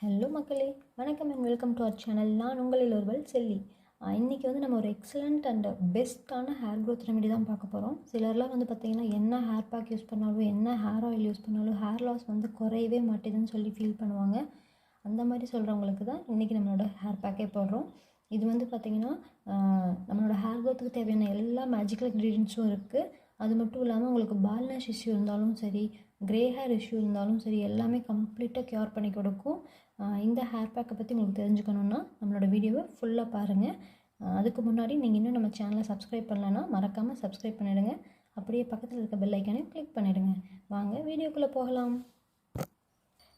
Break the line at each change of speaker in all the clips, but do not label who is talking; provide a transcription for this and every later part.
Hello மக்களே, வணக்கம் and welcome to our channel. நான் உங்களில் ஒருவள் செல்லி. இன்றைக்கி வந்து நம்ம ஒரு எக்ஸலண்ட் அண்ட் பெஸ்ட்டான ஹேர் க்ரோத் ரெமெடி தான் பார்க்க போகிறோம். சிலர்லாம் வந்து பார்த்திங்கன்னா என்ன ஹேர் பேக் யூஸ் பண்ணாலும் என்ன ஹேர் ஆயில் யூஸ் பண்ணாலும் ஹேர் லாஸ் வந்து குறையவே மாட்டேதுன்னு சொல்லி ஃபீல் பண்ணுவாங்க. அந்த மாதிரி சொல்கிறவங்களுக்கு தான் இன்றைக்கி நம்மளோட ஹேர் பேக்கே போடுறோம். இது வந்து பார்த்திங்கன்னா நம்மளோட ஹேர் க்ரோத்துக்கு தேவையான எல்லா மேஜிக்கல் இன்க்ரீடியன்ஸும் இருக்குது. அது மட்டும் இல்லாமல் உங்களுக்கு பால்னஸ் இஷ்யூ இருந்தாலும் சரி, க்ரே ஹேர் இஷ்யூ இருந்தாலும் சரி, எல்லாமே கம்ப்ளீட்டாக க்யூர் பண்ணி கொடுக்கும். இந்த ஹேர் பேக்கை பற்றி உங்களுக்கு தெரிஞ்சுக்கணுன்னா நம்மளோட வீடியோவை ஃபுல்லாக பாருங்கள். அதுக்கு முன்னாடி நீங்கள் இன்னும் நம்ம சேனலை சப்ஸ்கிரைப் பண்ணலன்னா மறக்காமல் சப்ஸ்கிரைப் பண்ணிவிடுங்க. அப்படியே பக்கத்தில் இருக்க பெல் ஐக்கானையும் கிளிக் பண்ணிவிடுங்க. வாங்க வீடியோக்குள்ளே போகலாம்.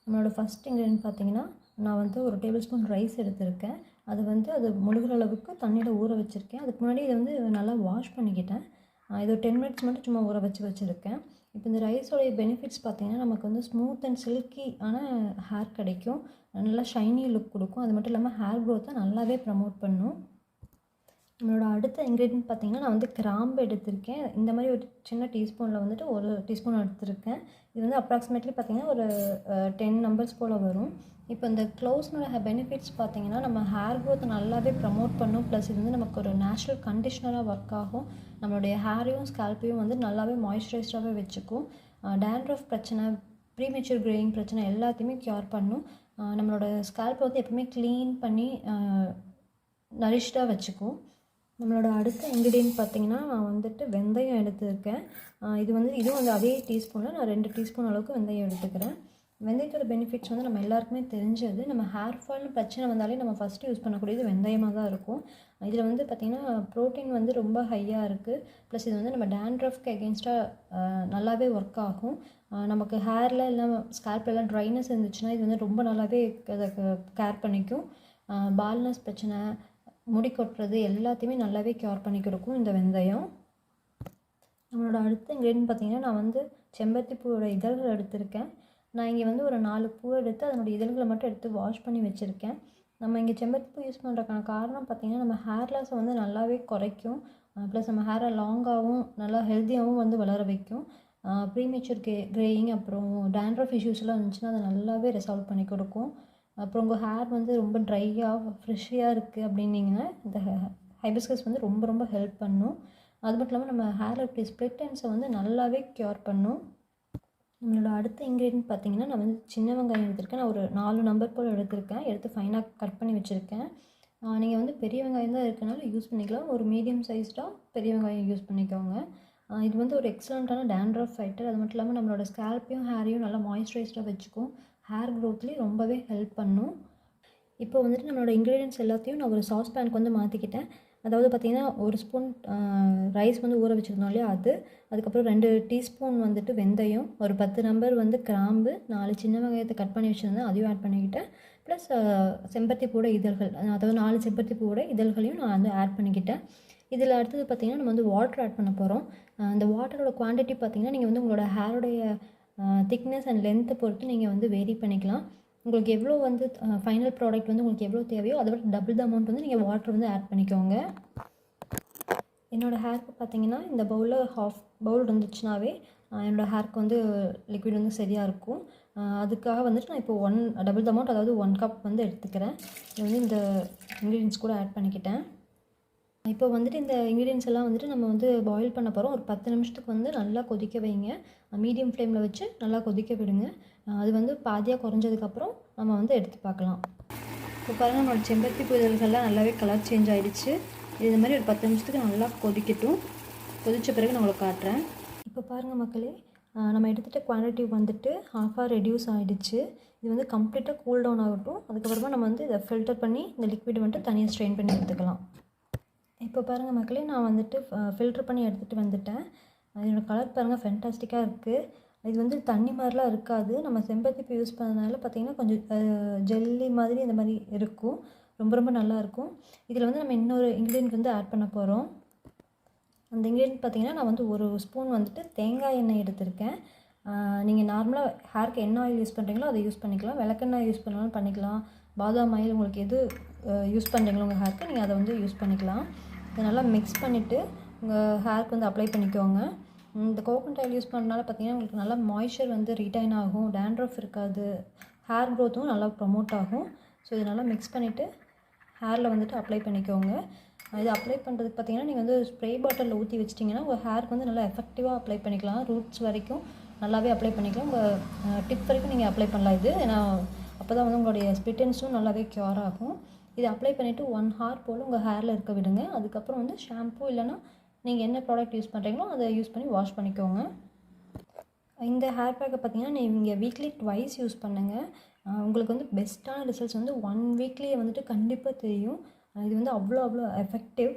நம்மளோட ஃபஸ்ட் இன்க்ரீடியன்ட் பார்த்திங்கன்னா, நான் வந்து ஒரு டேபிள் ஸ்பூன் ரைஸ் எடுத்திருக்கேன். அது முழுகிற அளவுக்கு தண்ணியில் ஊற வச்சுருக்கேன். அதுக்கு முன்னாடி இதை வந்து நல்லா வாஷ் பண்ணிக்கிட்டேன். இது ஒரு 10 மினிட்ஸ் மட்டும் சும்மா ஊற வச்சுருக்கேன். இப்போ இந்த ரைஸோடைய பெனிஃபிட்ஸ் பார்த்திங்கன்னா, நமக்கு வந்து ஸ்மூத் அண்ட் சில்கி ஹேர் கிடைக்கும், நல்லா ஷைனி லுக் கொடுக்கும். அது மட்டும் இல்லாமல் ஹேர் க்ரோத்தை நல்லாவே ப்ரமோட் பண்ணும். நம்மளோட அடுத்த இன்க்ரீடியன்ட் பார்த்திங்கன்னா, நான் வந்து கிராம்பு எடுத்திருக்கேன். இந்த மாதிரி ஒரு சின்ன டீஸ்பூனில் வந்துட்டு 1 டீஸ்பூன் எடுத்திருக்கேன். இது வந்து அப்ராக்சிமேட்லி பார்த்திங்கன்னா ஒரு 10 நம்பர்ஸ் போல் வரும். இப்போ இந்த க்ளோவ்ஸ்னோட பெனிஃபிட்ஸ் பார்த்திங்கன்னா, நம்ம ஹேர் க்ரோத்தை நல்லாவே ப்ரமோட் பண்ணும். ப்ளஸ் இது வந்து நமக்கு ஒரு நேச்சுரல் கண்டிஷ்னராக ஒர்க் ஆகும். நம்மளுடைய ஹேரையும் ஸ்கேல்ப்பையும் வந்து நல்லாவே மாய்ஸ்சரைஸ்டாகவே வச்சுக்கும். dandruff பிரச்சனை, ப்ரீமெச்சூர் க்ரேயிங் பிரச்சனை எல்லாத்தையுமே க்யூர் பண்ணும். நம்மளோட ஸ்கேல்ப்பை வந்து எப்பவுமே க்ளீன் பண்ணி நரிஷ்டாக வச்சுக்கும். நம்மளோட அடுத்த இன்க்ரீடியன்ட் பார்த்திங்கன்னா, நான் வந்துட்டு வெந்தயம் எடுத்துருக்கேன். இதுவும் வந்து அதே டீஸ்பூனில் நான் 2 டீஸ்பூன் அளவுக்கு வெந்தயம் எடுத்துக்கிறேன். வெந்தயத்தோட பெனிஃபிட்ஸ் வந்து நம்ம எல்லாருக்குமே தெரிஞ்சது. நம்ம ஹேர் ஃபால்னு பிரச்சனை வந்தாலே நம்ம ஃபஸ்ட்டு யூஸ் பண்ணக்கூடியது வெந்தயமாக தான் இருக்கும். இதில் வந்து பார்த்திங்கன்னா ப்ரோட்டீன் வந்து ரொம்ப ஹையாக இருக்குது. ப்ளஸ் இது வந்து நம்ம dandruffக்கு எகென்ஸ்டாக நல்லாவே ஒர்க் ஆகும். நமக்கு ஹேரில் இல்லை ஸ்கேல்ப்லாம் ட்ரைனஸ் இருந்துச்சுன்னா இது வந்து ரொம்ப நல்லாவே அதை கேர் பண்ணிக்கும். பால்னஸ் பிரச்சனை, முடி கொட்டுறது எல்லாத்தையுமே நல்லாவே க்யூர் பண்ணி கொடுக்கும் இந்த வெந்தயம். நம்மளோட அடுத்த இன்க்ரீடியன்ட் பார்த்திங்கன்னா, நான் வந்து செம்பருத்தி பூவோட இதழ்கள் எடுத்திருக்கேன். நான் இங்கே வந்து ஒரு 4 பூ எடுத்து அதனுடைய இதழ்களை மட்டும் எடுத்து வாஷ் பண்ணி வச்சுருக்கேன். நம்ம இங்கே செம்பருத்தி பூ யூஸ் பண்ணுறதுக்கான காரணம் பார்த்திங்கன்னா, நம்ம ஹேர் லாஸை வந்து நல்லாவே குறைக்கும். ப்ளஸ் நம்ம ஹேரை லாங்காகவும் நல்லா ஹெல்த்தியாகவும் வந்து வளர வைக்கும். ப்ரீமெச்சூர் க்ரேயிங் அப்புறம் dandruff இஷ்யூஸ்லாம் இருந்துச்சுன்னா அதை நல்லாவே ரிசால்வ் பண்ணி கொடுக்கும். அப்புறம் உங்கள் ஹேர் வந்து ரொம்ப ட்ரையாக ஃப்ரெஷ்ஷியாக இருக்குது அப்படின்னிங்கன்னா இந்த ஹைபிஸ்கஸ் வந்து ரொம்ப ரொம்ப ஹெல்ப் பண்ணும். அது மட்டும் இல்லாமல் நம்ம ஹேரில் இருக்க ஸ்ப்ளிட் எண்ட்ஸை வந்து நல்லாவே க்யூர் பண்ணும். நம்மளோட அடுத்த இன்க்ரீடியன்ட் பார்த்திங்கன்னா, நான் வந்து சின்ன வெங்காயம் எடுத்திருக்கேன். நான் ஒரு 4 நம்பர் போல் எடுத்து ஃபைனாக கட் பண்ணி வச்சுருக்கேன். நீங்கள் வந்து பெரிய வெங்காயம் தான் இருக்கனால யூஸ் பண்ணிக்கலாம். ஒரு மீடியம் சைஸ்டாக பெரிய வெங்காயம் யூஸ் பண்ணிக்கோங்க. இது வந்து ஒரு எக்ஸலண்ட்டான dandruff ஃபைட்டர். அது மட்டும் இல்லாமல் நம்மளோட ஸ்கேல்ப்பையும் ஹேரையும் நல்லா மாய்ஸ்சரைஸ்டாக வச்சுக்கும். ஹேர் க்ரோத்லேயும் ரொம்பவே ஹெல்ப் பண்ணும். இப்போ வந்துட்டு நம்மளோட இன்க்ரீடியன்ட்ஸ் எல்லாத்தையும் நான் ஒரு சாஸ் பேனுக்கு வந்து மாற்றிக்கிட்டேன். அதாவது பார்த்திங்கன்னா, 1 ஸ்பூன் ரைஸ் வந்து ஊற வச்சுருந்தோம் இல்லையா, அதுக்கப்புறம் 2 டீஸ்பூன் வந்துட்டு வெந்தயம், ஒரு 10 நம்பர் வந்து கிராம்பு, 4 சின்ன வெங்காயத்தை கட் பண்ணி வச்சுருந்தேன், அதையும் ஆட் பண்ணிக்கிட்டேன். ப்ளஸ் செம்பருத்தி பூவோட இதழ்கள், அதாவது 4 செம்பருத்தி பூவோட இதழ்களையும் நான் வந்து ஆட் பண்ணிக்கிட்டேன். இதில் அடுத்தது பார்த்திங்கன்னா, நம்ம வந்து வாட்டர் ஆட் பண்ண போகிறோம். அந்த வாட்டரோட குவான்டிட்டி பார்த்திங்கன்னா, நீங்கள் வந்து உங்களோட ஹேரோடைய திக்னஸ் அண்ட் லென்த்தை பொறுத்து நீங்கள் வந்து வேரி பண்ணிக்கலாம். உங்களுக்கு எவ்வளோ வந்து ஃபைனல் ப்ராடக்ட் வந்து உங்களுக்கு எவ்வளோ தேவையோ அதை விட டபுள் த அமௌண்ட் வந்து நீங்கள் வாட்டர் வந்து ஆட் பண்ணிக்கோங்க. என்னோடய ஹேருக்கு பார்த்திங்கன்னா, இந்த பவுலில் ஹாஃப் பவுல் இருந்துச்சுனாவே என்னோடய ஹேருக்கு வந்து லிக்விட் வந்து சரியாக இருக்கும். அதுக்காக வந்துட்டு நான் இப்போ டபுள் த அமௌண்ட், அதாவது 1 கப் வந்து எடுத்துக்கிறேன். இது வந்து இந்த இன்க்ரீடியன்ஸ் கூட ஆட் பண்ணிக்கிட்டேன். இப்போ வந்துட்டு இந்த இன்க்ரீடியன்ஸ் எல்லாம் வந்துட்டு நம்ம வந்து பாயில் பண்ண போகிறோம். ஒரு 10 நிமிஷத்துக்கு வந்து நல்லா கொதிக்க வைங்க. மீடியம் ஃப்ளேமில் வச்சு நல்லா கொதிக்க விடுங்க. அது வந்து பாதியாக குறைஞ்சதுக்கப்புறம் நம்ம வந்து எடுத்து பார்க்கலாம். இப்போ பாருங்கள், நம்மளோட செம்பருத்தி பூதல்கள்லாம் நல்லாவே கலர் சேஞ்ச் ஆகிடுச்சு. இது மாதிரி ஒரு 10 நிமிஷத்துக்கு நல்லா கொதிக்கட்டும். கொதித்த பிறகு நான் உங்களுக்கு காட்டுறேன். இப்போ பாருங்கள் மக்களே, நம்ம எடுத்துகிட்ட குவான்டிட்டி வந்துட்டு ஹாஃபாக ரெடியூஸ் ஆகிடுச்சு. இது வந்து கம்ப்ளீட்டாக கூல் டவுன் ஆகட்டும். அதுக்கப்புறமா நம்ம வந்து இதை ஃபில்டர் பண்ணி இந்த லிக்விட் வந்துட்டு தனியாக ஸ்ட்ரெயின் பண்ணி எடுத்துக்கலாம். இப்போ பாருங்கள் மக்களே, நான் வந்துட்டு ஃபில்ட்ரு பண்ணி எடுத்துகிட்டு வந்துட்டேன். இதோட கலர் பாருங்கள், ஃபென்டாஸ்டிக்காக இருக்குது. இது வந்து தண்ணி மாதிரிலாம் இருக்காது. நம்ம செம்பருத்தி பூ யூஸ் பண்ணதுனால பார்த்திங்கன்னா கொஞ்சம் ஜெல்லி மாதிரி இந்த மாதிரி இருக்கும். ரொம்ப ரொம்ப நல்லாயிருக்கும். இதில் வந்து நம்ம இன்னொரு இன்க்ரீடியன்ட் வந்து ஆட் பண்ண போகிறோம். அந்த இன்க்ரீடியன்ட் பார்த்திங்கன்னா, நான் வந்து 1 ஸ்பூன் வந்துட்டு தேங்காய் எண்ணெய் எடுத்திருக்கேன். நீங்கள் நார்மலாக ஹேருக்கு என்ன ஆயில் யூஸ் பண்ணுறீங்களோ அதை யூஸ் பண்ணிக்கலாம். விளக்கெண்ணெய் யூஸ் பண்ணாலும் பண்ணிக்கலாம். பாதாம் ஆயில், உங்களுக்கு எது யூஸ் பண்ணுறீங்களோ உங்கள் ஹேருக்கு நீங்கள் அதை வந்து யூஸ் பண்ணிக்கலாம். இதை நல்லா மிக்ஸ் பண்ணிவிட்டு உங்கள் ஹேருக்கு வந்து அப்ளை பண்ணிக்கோங்க. இந்த கோகோனட் ஆயில் யூஸ் பண்ணுறதுனால பார்த்திங்கன்னா உங்களுக்கு நல்லா மாய்ஸ்சர் வந்து ரிட்டைன் ஆகும். dandruff இருக்காது. ஹேர் க்ரோத்தும் நல்லா ப்ரமோட் ஆகும். ஸோ இது நல்லா மிக்ஸ் பண்ணிவிட்டு ஹேரில் வந்துட்டு அப்ளை பண்ணிக்கோங்க. இது அப்ளை பண்ணுறதுக்கு பார்த்தீங்கன்னா நீங்கள் வந்து ஸ்ப்ரே பாட்டிலில் ஊற்றி வச்சிட்டிங்கன்னா உங்கள் ஹேருக்கு வந்து நல்லா எஃபெக்டிவாக அப்ளை பண்ணிக்கலாம். ரூட்ஸ் வரைக்கும் நல்லாவே அப்ளை பண்ணிக்கலாம். உங்கள் டிப் வரைக்கும் நீங்கள் அப்ளை பண்ணலாம் இது. ஏன்னா அப்போ தான் வந்து உங்களுடைய ஸ்ப்ளிட் எண்ட்ஸும் நல்லாவே க்யூர் ஆகும். இதை அப்ளை பண்ணிவிட்டு 1 ஹவர் போல் உங்கள் ஹேரில் இருக்க விடுங்க. அதுக்கப்புறம் வந்து ஷாம்பு இல்லைனா நீங்கள் என்ன ப்ராடக்ட் யூஸ் பண்ணுறீங்களோ அதை யூஸ் பண்ணி வாஷ் பண்ணிக்கோங்க. இந்த ஹேர் பேக்கை பார்த்தீங்கன்னா நீங்கள் வீக்லி ட்வைஸ் யூஸ் பண்ணுங்கள். உங்களுக்கு வந்து பெஸ்ட்டான ரிசல்ட்ஸ் வந்து 1 வீக்லேயே வந்துட்டு கண்டிப்பாக தெரியும். இது வந்து அவ்வளோ எஃபெக்டிவ்.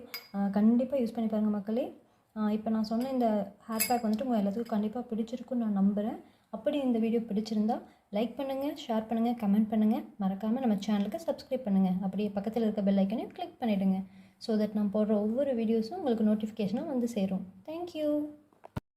கண்டிப்பாக யூஸ் பண்ணி பாருங்கள் மக்களே. இப்போ நான் சொன்ன இந்த ஹேர் பேக் வந்துட்டு உங்கள் எல்லாத்துக்கும் கண்டிப்பாக பிடிச்சிருக்குன்னு நான் நம்புகிறேன். அப்படி இந்த வீடியோ பிடிச்சிருந்தா லைக் பண்ணுங்கள், ஷேர் பண்ணுங்கள், கமெண்ட் பண்ணுங்கள். மறக்காமல் நம்ம சேனலுக்கு சப்ஸ்கிரைப் பண்ணுங்கள். அப்படியே பக்கத்தில் இருக்க பெல் ஐக்கனையும் கிளிக் பண்ணிவிடுங்க. ஸோ தட் நான் போடுற ஒவ்வொரு வீடியோஸும் உங்களுக்கு நோட்டிஃபிகேஷனாக வந்து சேரும். தேங்க்யூ.